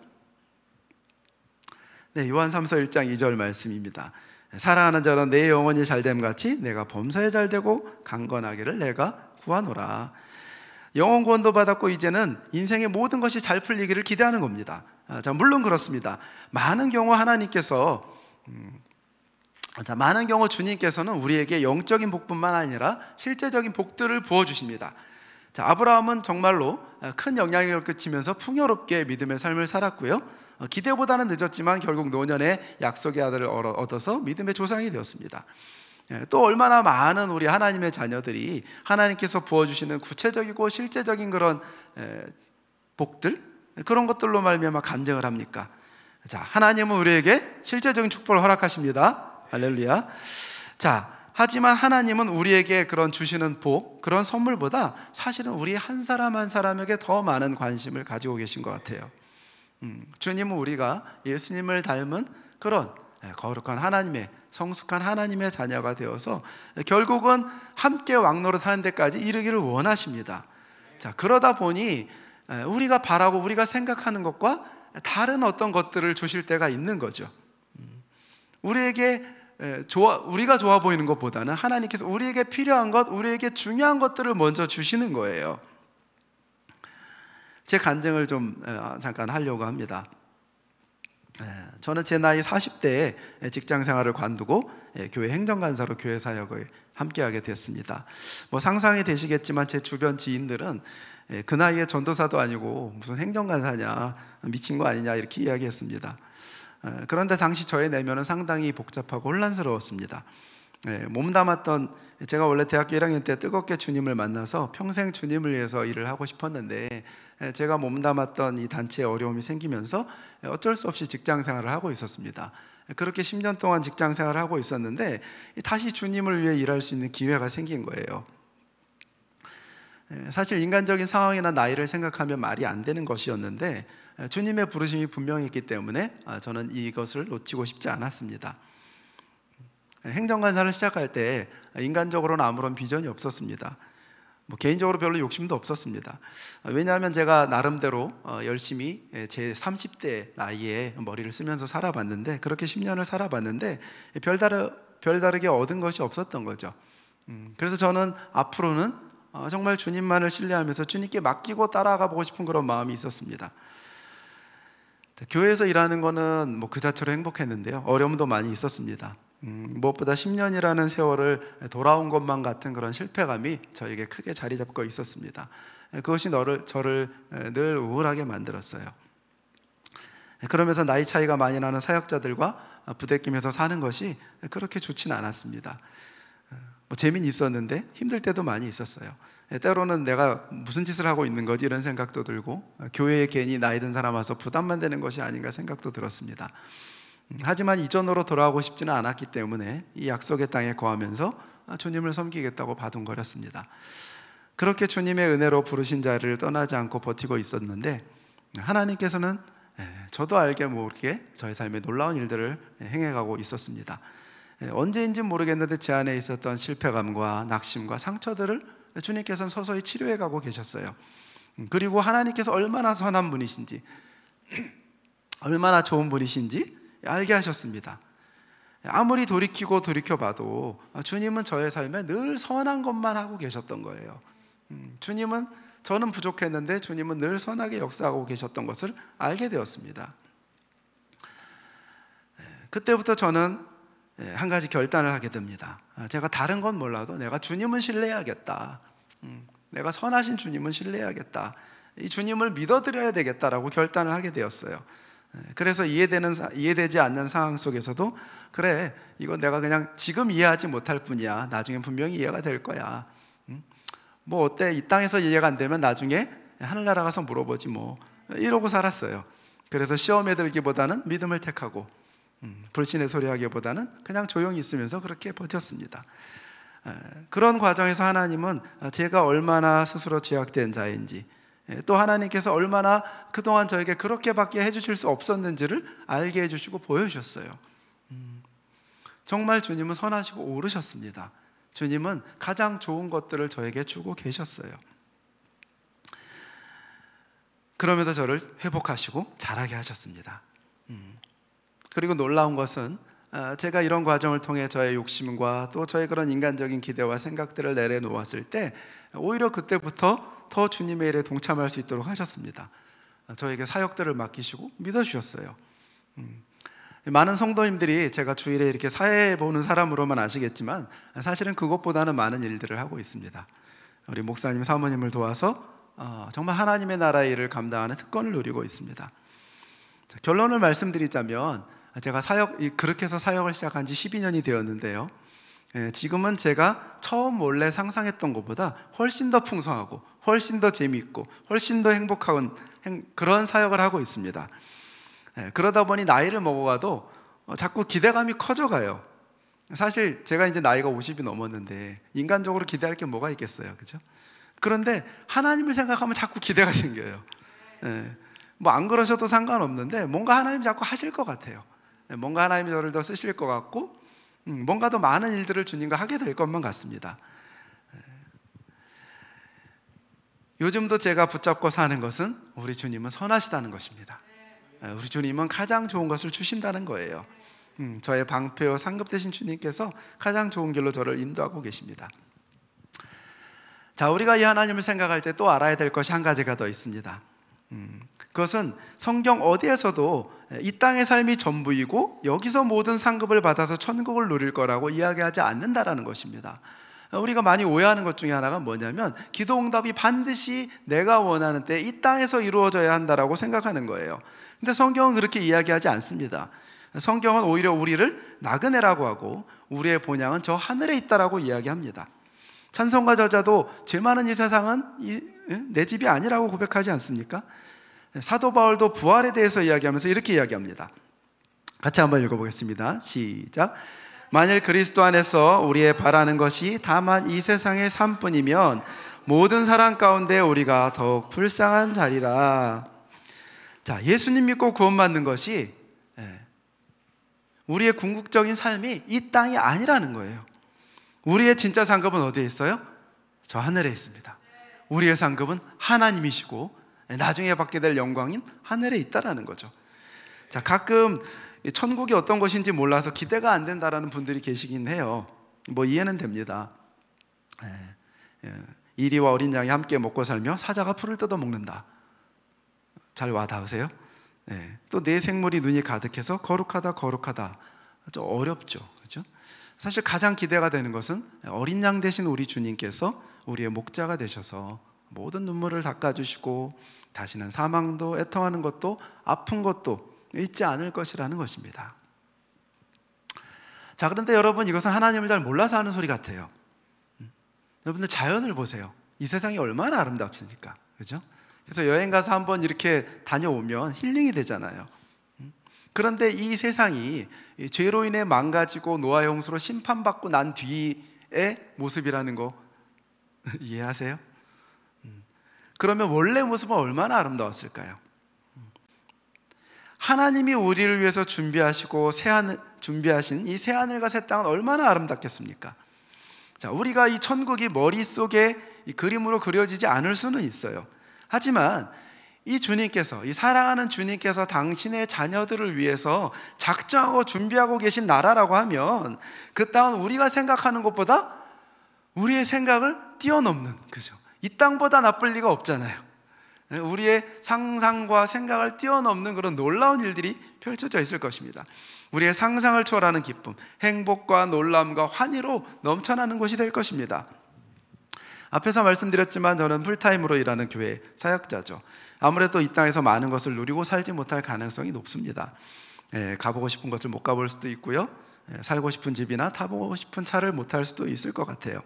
요한 3서 1장 2절 말씀입니다. 사랑하는 자는 내 영혼이 잘됨 같이 내가 범사에 잘되고 강건하기를 내가 구하노라. 영혼 구원도 받았고 이제는 인생의 모든 것이 잘 풀리기를 기대하는 겁니다. 물론 그렇습니다. 많은 경우 주님께서는 우리에게 영적인 복뿐만 아니라 실제적인 복들을 부어주십니다. 아브라함은 정말로 큰 영향력을 끼치면서 풍요롭게 믿음의 삶을 살았고요. 기대보다는 늦었지만 결국 노년에 약속의 아들을 얻어서 믿음의 조상이 되었습니다. 또 얼마나 많은 우리 하나님의 자녀들이 하나님께서 부어주시는 구체적이고 실제적인 그런 복들, 그런 것들로 말미암아 간증을 합니까? 하나님은 우리에게 실제적인 축복을 허락하십니다. 할렐루야. 하지만 하나님은 우리에게 그런 주시는 복, 그런 선물보다 사실은 우리 한 사람 한 사람에게 더 많은 관심을 가지고 계신 것 같아요. 주님은 우리가 예수님을 닮은 그런 거룩한 하나님의, 성숙한 하나님의 자녀가 되어서 결국은 함께 왕노릇 하는 데까지 이르기를 원하십니다. 그러다 보니 우리가 바라고 우리가 생각하는 것과 다른 어떤 것들을 주실 때가 있는 거죠. 우리가 좋아 보이는 것보다는 하나님께서 우리에게 필요한 것, 우리에게 중요한 것들을 먼저 주시는 거예요. 제 간증을 좀 잠깐 하려고 합니다. 저는 제 나이 40대에 직장 생활을 관두고 교회 행정간사로 교회 사역을 함께하게 됐습니다. 상상이 되시겠지만 제 주변 지인들은 그 나이에 전도사도 아니고 무슨 행정간사냐, 미친 거 아니냐 이렇게 이야기했습니다. 그런데 당시 저의 내면은 상당히 복잡하고 혼란스러웠습니다. 제가 원래 대학교 1학년 때 뜨겁게 주님을 만나서 평생 주님을 위해서 일을 하고 싶었는데 제가 몸담았던 이 단체에 어려움이 생기면서 어쩔 수 없이 직장 생활을 하고 있었습니다. 그렇게 10년 동안 직장 생활을 하고 있었는데 다시 주님을 위해 일할 수 있는 기회가 생긴 거예요. 사실 인간적인 상황이나 나이를 생각하면 말이 안 되는 것이었는데 주님의 부르심이 분명히 있기 때문에 저는 이것을 놓치고 싶지 않았습니다. 행정간사를 시작할 때 인간적으로는 아무런 비전이 없었습니다. 개인적으로 별로 욕심도 없었습니다. 왜냐하면 제가 나름대로 열심히 제 30대 나이에 머리를 쓰면서 살아봤는데, 그렇게 10년을 살아봤는데 별다르게 얻은 것이 없었던 거죠. 그래서 저는 앞으로는 정말 주님만을 신뢰하면서 주님께 맡기고 따라가 보고 싶은 그런 마음이 있었습니다. 교회에서 일하는 거는 그 자체로 행복했는데요, 어려움도 많이 있었습니다. 무엇보다 10년이라는 세월을 돌아온 것만 같은 그런 실패감이 저에게 크게 자리 잡고 있었습니다. 그것이 저를 늘 우울하게 만들었어요. 그러면서 나이 차이가 많이 나는 사역자들과 부대끼면서 사는 것이 그렇게 좋지는 않았습니다. 재미는 있었는데 힘들 때도 많이 있었어요. 때로는 내가 무슨 짓을 하고 있는 거지 이런 생각도 들고, 교회에 괜히 나이 든 사람 와서 부담만 되는 것이 아닌가 생각도 들었습니다. 하지만 이전으로 돌아가고 싶지는 않았기 때문에 이 약속의 땅에 거하면서 주님을 섬기겠다고 바둥거렸습니다. 그렇게 주님의 은혜로 부르신 자리를 떠나지 않고 버티고 있었는데, 하나님께서는 저도 알게 모르게 저의 삶에 놀라운 일들을 행해가고 있었습니다. 언제인지는 모르겠는데 제 안에 있었던 실패감과 낙심과 상처들을 주님께서는 서서히 치료해가고 계셨어요. 그리고 하나님께서 얼마나 선한 분이신지, 얼마나 좋은 분이신지 알게 하셨습니다. 아무리 돌이켜봐도 주님은 저의 삶에 늘 선한 것만 하고 계셨던 거예요. 저는 부족했는데 주님은 늘 선하게 역사하고 계셨던 것을 알게 되었습니다. 그때부터 저는 한 가지 결단을 하게 됩니다. 제가 다른 건 몰라도 내가 주님은 신뢰해야겠다. 내가 선하신 주님은 신뢰해야겠다. 이 주님을 믿어드려야 되겠다라고 결단을 하게 되었어요. 그래서 이해되지 않는 상황 속에서도, 그래, 이건 내가 그냥 지금 이해하지 못할 뿐이야, 나중엔 분명히 이해가 될 거야. 어때, 이 땅에서 이해가 안 되면 나중에 하늘나라 가서 물어보지 이러고 살았어요. 그래서 시험에 들기보다는 믿음을 택하고 불신의 소리 하기보다는 그냥 조용히 있으면서 그렇게 버텼습니다. 그런 과정에서 하나님은 제가 얼마나 스스로 죄악된 자인지, 또 하나님께서 얼마나 그동안 저에게 그렇게밖에 해주실 수 없었는지를 알게 해주시고 보여주셨어요. 정말 주님은 선하시고 옳으셨습니다. 주님은 가장 좋은 것들을 저에게 주고 계셨어요. 그러면서 저를 회복하시고 자라게 하셨습니다. 그리고 놀라운 것은 제가 이런 과정을 통해 저의 욕심과 또 저의 그런 인간적인 기대와 생각들을 내려놓았을 때 오히려 그때부터 더 주님의 일에 동참할 수 있도록 하셨습니다. 저에게 사역들을 맡기시고 믿어주셨어요. 많은 성도님들이 제가 주일에 이렇게 사회 보는 사람으로만 아시겠지만 사실은 그것보다는 많은 일들을 하고 있습니다. 우리 목사님, 사모님을 도와서 정말 하나님의 나라의 일을 감당하는 특권을 누리고 있습니다. 자, 결론을 말씀드리자면 제가 그렇게 해서 사역을 시작한 지 12년이 되었는데요. 지금은 제가 처음 몰래 상상했던 것보다 훨씬 더 풍성하고 훨씬 더 재미있고 훨씬 더 행복한 그런 사역을 하고 있습니다. 그러다 보니 나이를 먹어가도 자꾸 기대감이 커져가요. 사실 제가 이제 나이가 50이 넘었는데 인간적으로 기대할 게 뭐가 있겠어요, 그죠? 그런데 하나님을 생각하면 자꾸 기대가 생겨요. 뭐 안 그러셔도 상관없는데 뭔가 하나님 자꾸 하실 것 같아요. 뭔가 하나님이 저를 더 쓰실 것 같고 뭔가 더 많은 일들을 주님과 하게 될 것만 같습니다. 요즘도 제가 붙잡고 사는 것은 우리 주님은 선하시다는 것입니다. 우리 주님은 가장 좋은 것을 주신다는 거예요. 저의 방패요 상급 되신 주님께서 가장 좋은 길로 저를 인도하고 계십니다. 자, 우리가 이 하나님을 생각할 때 또 알아야 될 것이 한 가지가 더 있습니다. 그것은 성경 어디에서도 이 땅의 삶이 전부이고 여기서 모든 상급을 받아서 천국을 누릴 거라고 이야기하지 않는다라는 것입니다. 우리가 많이 오해하는 것 중에 하나가 뭐냐면 기도 응답이 반드시 내가 원하는 때 이 땅에서 이루어져야 한다라고 생각하는 거예요. 근데 성경은 그렇게 이야기하지 않습니다. 성경은 오히려 우리를 나그네라고 하고 우리의 본향은 저 하늘에 있다라고 이야기합니다. 찬송가 저자도 죄 많은 이 세상은 내 집이 아니라고 고백하지 않습니까? 사도 바울도 부활에 대해서 이야기하면서 이렇게 이야기합니다. 같이 한번 읽어보겠습니다. 시작. 만일 그리스도 안에서 우리의 바라는 것이 다만 이 세상의 삶뿐이면 모든 사람 가운데 우리가 더욱 불쌍한 자리라. 자, 예수님 믿고 구원받는 것이 우리의 궁극적인 삶이 이 땅이 아니라는 거예요. 우리의 진짜 상급은 어디에 있어요? 저 하늘에 있습니다. 우리의 상급은 하나님이시고 나중에 받게 될 영광인 하늘에 있다라는 거죠. 자, 가끔 천국이 어떤 것인지 몰라서 기대가 안 된다라는 분들이 계시긴 해요. 뭐 이해는 됩니다. 이리와 어린 양이 함께 먹고 살며 사자가 풀을 뜯어 먹는다. 잘 와닿으세요? 또 내 생물이 눈이 가득해서 거룩하다 거룩하다. 좀 어렵죠, 그렇죠? 사실 가장 기대가 되는 것은 어린 양 되신 우리 주님께서 우리의 목자가 되셔서 모든 눈물을 닦아주시고 다시는 사망도 애통하는 것도 아픈 것도 있지 않을 것이라는 것입니다. 자, 그런데 여러분, 이것은 하나님을 잘 몰라서 하는 소리 같아요. 여러분들 자연을 보세요. 이 세상이 얼마나 아름답습니까? 그죠? 그래서 여행 가서 한번 이렇게 다녀오면 힐링이 되잖아요. 그런데 이 세상이 죄로 인해 망가지고 노아 홍수로 심판받고 난 뒤의 모습이라는 거 이해하세요? 그러면 원래 모습은 얼마나 아름다웠을까요? 하나님이 우리를 위해서 준비하시고 준비하신 이 새하늘과 새 땅은 얼마나 아름답겠습니까? 자, 우리가 이 천국이 머릿속에 이 그림으로 그려지지 않을 수는 있어요. 하지만 이 주님께서, 이 사랑하는 주님께서 당신의 자녀들을 위해서 작정하고 준비하고 계신 나라라고 하면 그 땅은 우리가 생각하는 것보다 우리의 생각을 뛰어넘는, 그죠? 이 땅보다 나쁠 리가 없잖아요. 우리의 상상과 생각을 뛰어넘는 그런 놀라운 일들이 펼쳐져 있을 것입니다. 우리의 상상을 초월하는 기쁨, 행복과 놀람과 환희로 넘쳐나는 곳이 될 것입니다. 앞에서 말씀드렸지만 저는 풀타임으로 일하는 교회 사역자죠. 아무래도 이 땅에서 많은 것을 누리고 살지 못할 가능성이 높습니다. 가보고 싶은 것을 못 가볼 수도 있고요, 살고 싶은 집이나 타보고 싶은 차를 못 탈 수도 있을 것 같아요.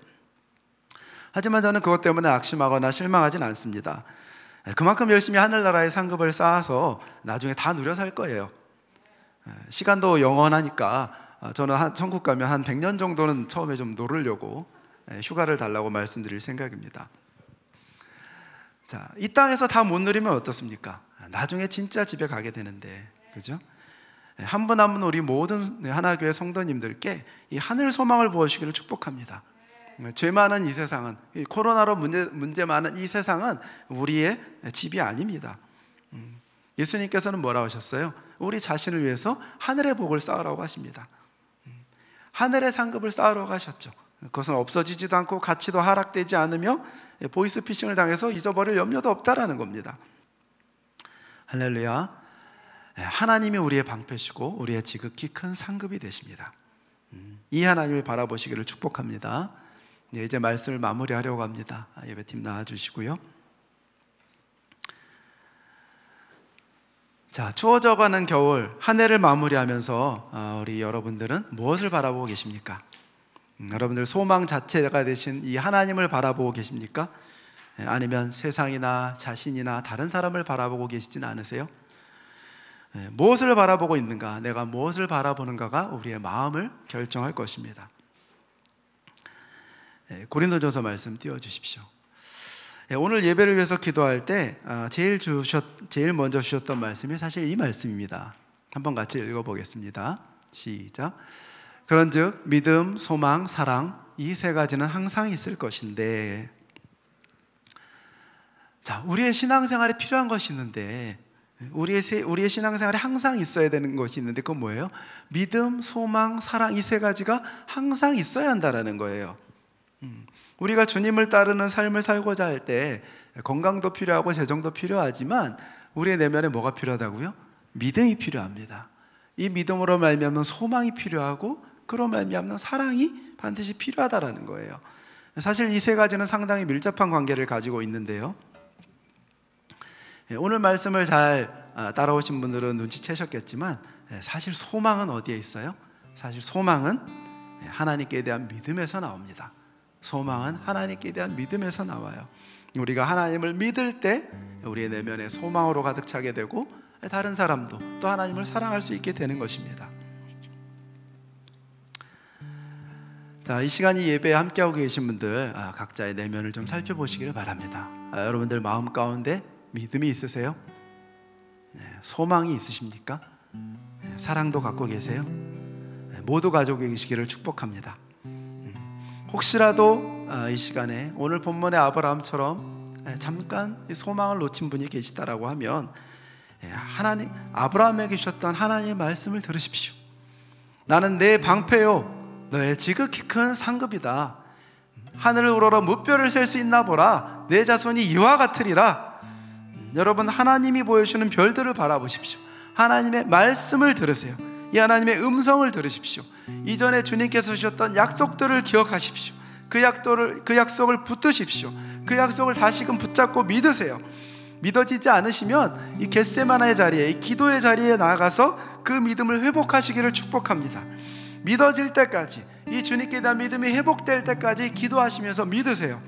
하지만 저는 그것 때문에 낙심하거나 실망하진 않습니다. 그만큼 열심히 하늘나라의 상급을 쌓아서 나중에 다 누려 살 거예요. 시간도 영원하니까 저는 천국 가면 한 100년 정도는 처음에 좀 놀으려고 휴가를 달라고 말씀드릴 생각입니다. 자, 이 땅에서 다 못 누리면 어떻습니까? 나중에 진짜 집에 가게 되는데, 그죠? 한 분 한 분 우리 모든 하나교회 성도님들께 이 하늘 소망을 부어주시기를 축복합니다. 죄 많은 이 세상은, 이 코로나로 문제 많은 이 세상은 우리의 집이 아닙니다. 예수님께서는 뭐라고 하셨어요? 우리 자신을 위해서 하늘의 복을 쌓으라고 하십니다. 하늘의 상급을 쌓으라고 하셨죠. 그것은 없어지지도 않고 가치도 하락되지 않으며 보이스피싱을 당해서 잊어버릴 염려도 없다라는 겁니다. 할렐루야. 하나님이 우리의 방패시고 우리의 지극히 큰 상급이 되십니다. 이 하나님을 바라보시기를 축복합니다. 이제 말씀을 마무리하려고 합니다. 예배팀 나와주시고요. 자, 추워져가는 겨울 한 해를 마무리하면서 우리 여러분들은 무엇을 바라보고 계십니까? 여러분들 소망 자체가 되신 이 하나님을 바라보고 계십니까? 아니면 세상이나 자신이나 다른 사람을 바라보고 계시진 않으세요? 무엇을 바라보고 있는가, 내가 무엇을 바라보는가가 우리의 마음을 결정할 것입니다. 고린도전서 말씀 띄워주십시오. 오늘 예배를 위해서 기도할 때 제일 먼저 주셨던 말씀이 사실 이 말씀입니다. 한번 같이 읽어보겠습니다. 시작. 그런즉 믿음, 소망, 사랑 이 세 가지는 항상 있을 것인데, 자, 우리의 신앙생활에 필요한 것이 있는데, 우리의 신앙생활에 항상 있어야 되는 것이 있는데, 그건 뭐예요? 믿음, 소망, 사랑 이 세 가지가 항상 있어야 한다는 거예요. 우리가 주님을 따르는 삶을 살고자 할 때 건강도 필요하고 재정도 필요하지만 우리의 내면에 뭐가 필요하다고요? 믿음이 필요합니다. 이 믿음으로 말미암는 소망이 필요하고 그로 말미암는 사랑이 반드시 필요하다라는 거예요. 사실 이 세 가지는 상당히 밀접한 관계를 가지고 있는데요, 오늘 말씀을 잘 따라오신 분들은 눈치채셨겠지만 사실 소망은 어디에 있어요? 사실 소망은 하나님께 대한 믿음에서 나옵니다. 소망은 하나님께 대한 믿음에서 나와요. 우리가 하나님을 믿을 때 우리의 내면에 소망으로 가득 차게 되고 다른 사람도 또 하나님을 사랑할 수 있게 되는 것입니다. 자, 이 시간이 예배에 함께하고 계신 분들 각자의 내면을 좀 살펴보시기를 바랍니다. 여러분들 마음 가운데 믿음이 있으세요? 소망이 있으십니까? 사랑도 갖고 계세요? 모두 가지고 계시기를 축복합니다. 혹시라도 이 시간에 오늘 본문의 아브라함처럼 잠깐 소망을 놓친 분이 계시다라고 하면 하나님, 아브라함에게 주셨던 하나님의 말씀을 들으십시오. 나는 내 방패요 너의 지극히 큰 상급이다. 하늘을 우러러 무뼈를 셀 수 있나 보라. 내 자손이 이와 같으리라. 여러분, 하나님이 보여주시는 별들을 바라보십시오. 하나님의 말씀을 들으세요. 이 하나님의 음성을 들으십시오. 이전에 주님께서 주셨던 약속들을 기억하십시오. 그 약속을 붙드십시오. 그 약속을 다시금 붙잡고 믿으세요. 믿어지지 않으시면 이 겟세마나의 자리에, 이 기도의 자리에 나아가서 그 믿음을 회복하시기를 축복합니다. 믿어질 때까지, 이 주님께 대한 믿음이 회복될 때까지 기도하시면서 믿으세요.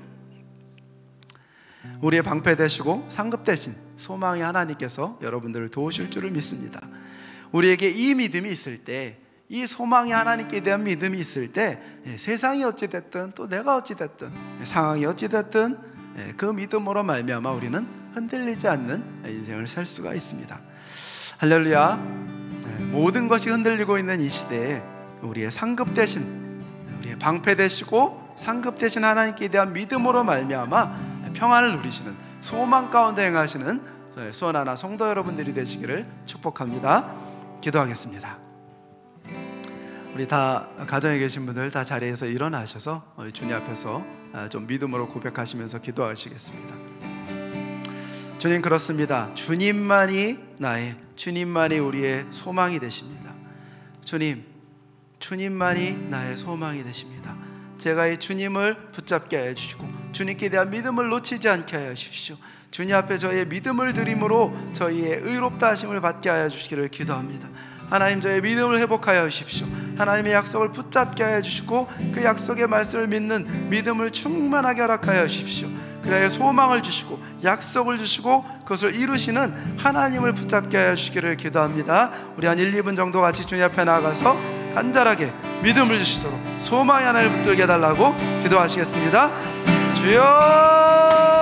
우리의 방패 되시고 상급 되신 소망의 하나님께서 여러분들을 도우실 줄을 믿습니다. 우리에게 이 믿음이 있을 때, 이 소망이 하나님께 대한 믿음이 있을 때 세상이 어찌됐든 또 내가 어찌됐든 상황이 어찌됐든 그 믿음으로 말미암아 우리는 흔들리지 않는 인생을 살 수가 있습니다. 할렐루야. 모든 것이 흔들리고 있는 이 시대에 우리의 상급 되신, 우리의 방패 되시고 상급 되신 하나님께 대한 믿음으로 말미암아 평안을 누리시는, 소망 가운데 행하시는 수원하나 성도 여러분들이 되시기를 축복합니다. 기도하겠습니다. 우리 다 가정에 계신 분들 다 자리에서 일어나셔서 우리 주님 앞에서 좀 믿음으로 고백하시면서 기도하시겠습니다. 주님, 그렇습니다. 주님만이 우리의 소망이 되십니다. 주님만이 나의 소망이 되십니다. 제가 이 주님을 붙잡게 하여 주시고 주님께 대한 믿음을 놓치지 않게 하여 주십시오. 주님 앞에 저희의 믿음을 드림으로 저희의 의롭다 하심을 받게 하여 주시기를 기도합니다. 하나님, 저의 믿음을 회복하여 주십시오. 하나님의 약속을 붙잡게 하여 주시고 그 약속의 말씀을 믿는 믿음을 충만하게 허락하여 주십시오. 그래야 소망을 주시고 약속을 주시고 그것을 이루시는 하나님을 붙잡게 하여 주시기를 기도합니다. 우리 한 1, 2분 정도 같이 주님 앞에 나아가서 간절하게 믿음을 주시도록 소망의 하나님을 붙들게 해달라고 기도하시겠습니다. 주여!